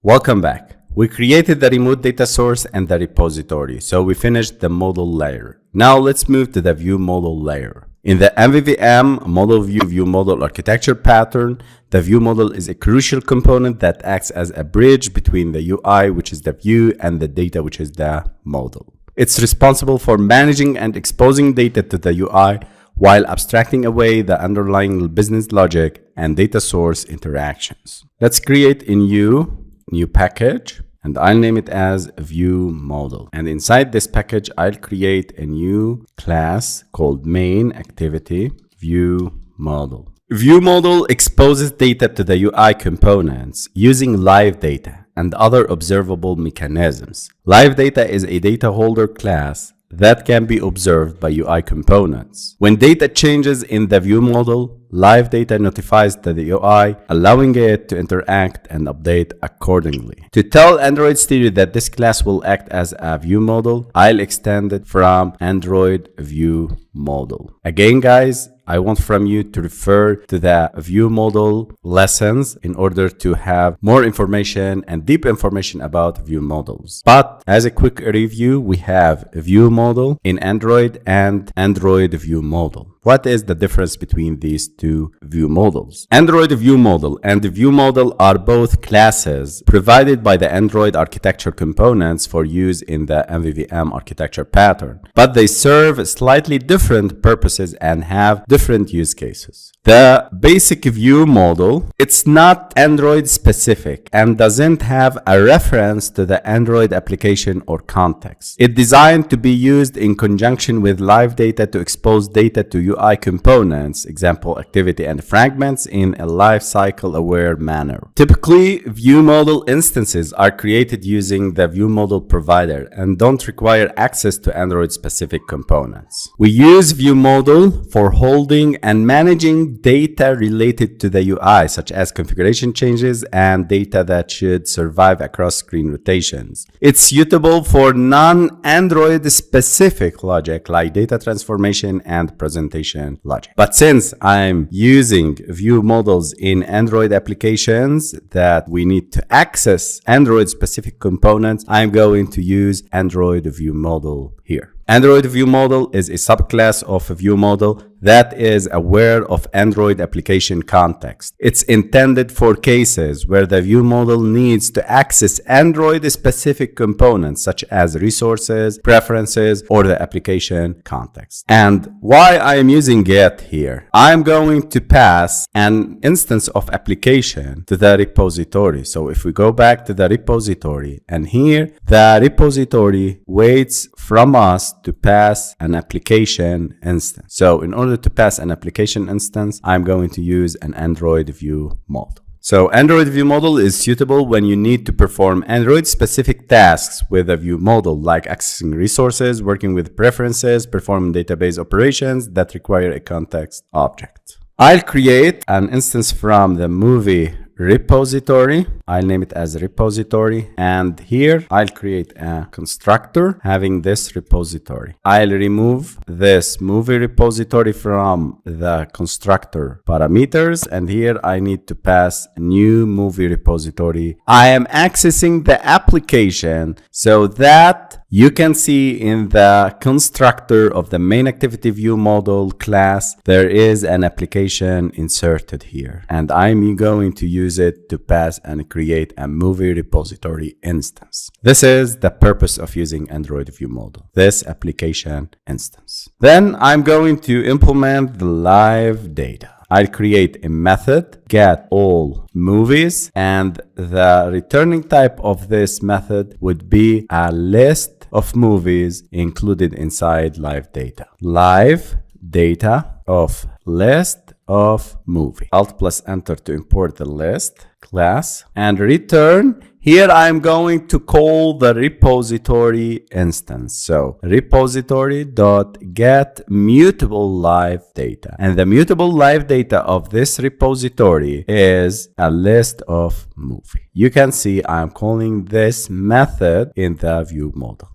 Welcome back. We created the remote data source and the repository, so we finished the model layer. Now let's move to the view model layer. In the MVVM model view model architecture pattern, the view model is a crucial component that acts as a bridge between the UI, which is the view, and the data, which is the model. It's responsible for managing and exposing data to the UI while abstracting away the underlying business logic and data source interactions. Let's create a new package, and I'll name it as ViewModel. And inside this package, I'll create a new class called main activity ViewModel. ViewModel exposes data to the UI components using LiveData and other observable mechanisms. LiveData is a data holder class that can be observed by UI components. When data changes in the ViewModel, LiveData notifies the UI, allowing it to interact and update accordingly. To tell Android Studio that this class will act as a ViewModel, I'll extend it from Android ViewModel. Again, guys, I want from you to refer to the ViewModel lessons in order to have more information and deep information about ViewModels. But as a quick review, we have ViewModel in Android and Android ViewModel. What is the difference between these two view models? Android ViewModel and ViewModel are both classes provided by the Android architecture components for use in the MVVM architecture pattern, but they serve slightly different purposes and have different use cases. The basic ViewModel, it's not Android specific and doesn't have a reference to the Android application or context. It's designed to be used in conjunction with LiveData to expose data to UI components, example activity and fragments, in a lifecycle aware manner. Typically, ViewModel instances are created using the ViewModel provider and don't require access to Android specific components. We use ViewModel for holding and managing data related to the UI, such as configuration changes and data that should survive across screen rotations. It's suitable for non-Android specific logic like data transformation and presentation logic. But since I'm using view models in Android applications that we need to access Android specific components, I'm going to use Android ViewModel here. Android ViewModel is a subclass of ViewModel that is aware of Android application context. It's intended for cases where the ViewModel needs to access Android-specific components such as resources, preferences, or the application context. And why I am using it here? I'm going to pass an instance of application to the repository. So if we go back to the repository, and here the repository waits from us to pass an application instance. So in order to pass an application instance, I'm going to use an Android ViewModel. So Android ViewModel is suitable when you need to perform Android specific tasks with a ViewModel, like accessing resources, working with preferences, performing database operations that require a context object. I'll create an instance from the movie repository. I'll name it as repository, and here I'll create a constructor having this repository. I'll remove this movie repository from the constructor parameters, and here I need to pass a new movie repository. I am accessing the application so that you can see in the constructor of the main activity ViewModel class, there is an application inserted here, and I'm going to use it to pass and create a movie repository instance. This is the purpose of using Android ViewModel, this application instance. Then I'm going to implement the LiveData. I'll create a method, get all movies, and the returning type of this method would be a list of movies included inside LiveData. LiveData of list of movie. Alt plus enter to import the list class and return. Here I'm going to call the repository instance. So repository.get mutable live data. And the mutable live data of this repository is a list of movie. You can see I'm calling this method in the ViewModel.